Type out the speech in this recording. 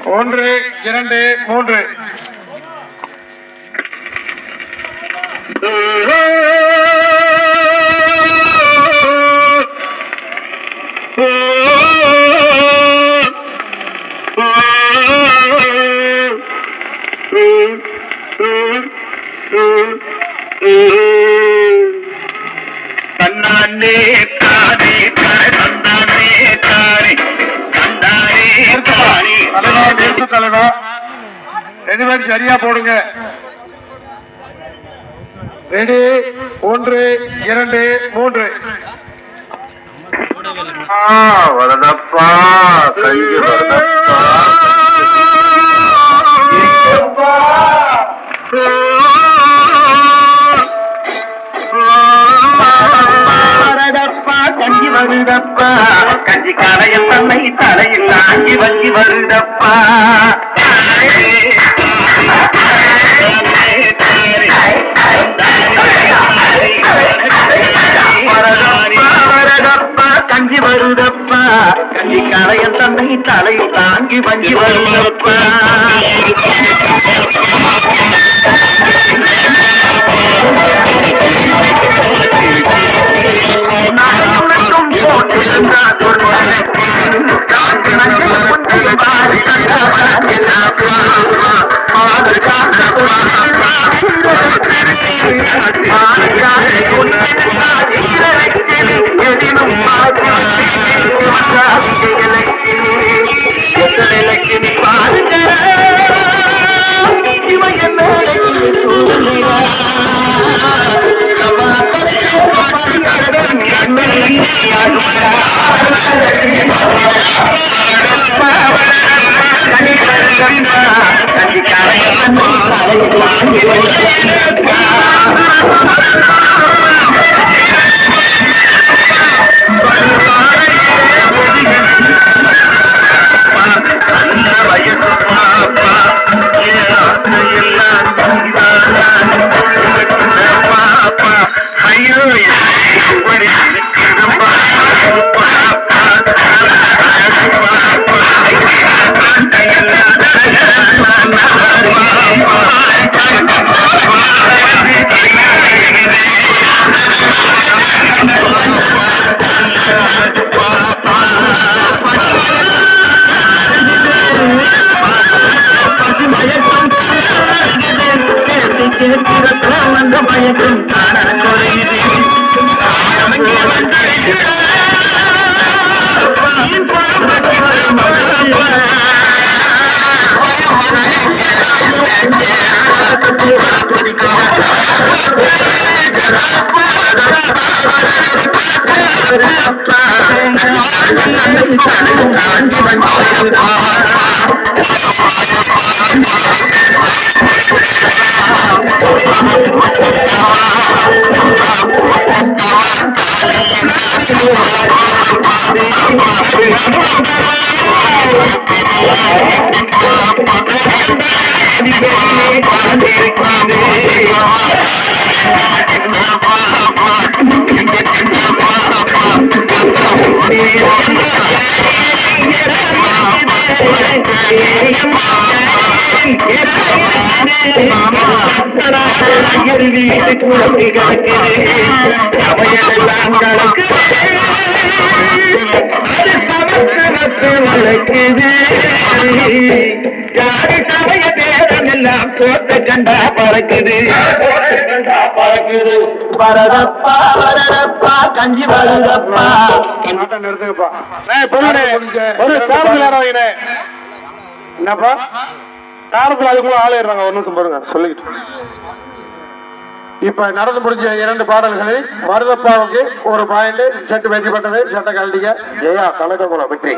1 2 3 தன்னானே தானே தன்னானே தானே தன்னானே தானே. தலைவா ரெடிமேட் சரியா போடுங்க. ரெடி 1 2 3 வரதப்பா கைது வரதப்பா கஞ்சி வருதப்பா கஞ்சி காலையில் தன்னை தலையில் ஆங்கி வஞ்சி வருதப்பா கஞ்சி வருதப்பா கஞ்சி காலையில் தன்னை தலையில் தாங்கி வஞ்சி வருதப்பா போட்ட கண்டா பறக்குது வரதப்பா வரதப்பா கஞ்சி வருதப்பா. என்னப்பா காலத்துல அதுக்குள்ள ஆள் ஏறாங்க. ஒரு நிமிஷம் பாருங்க சொல்லிக்கிட்டு. இப்ப நடந்து முடிஞ்ச 2 பாடல்களில் மருதப்பாவுக்கு 1 பாயிண்ட். செட்டு வெற்றி பெற்றது. சட்ட கழட்டிக்க ஜெயா கலக்க போல வெற்றி.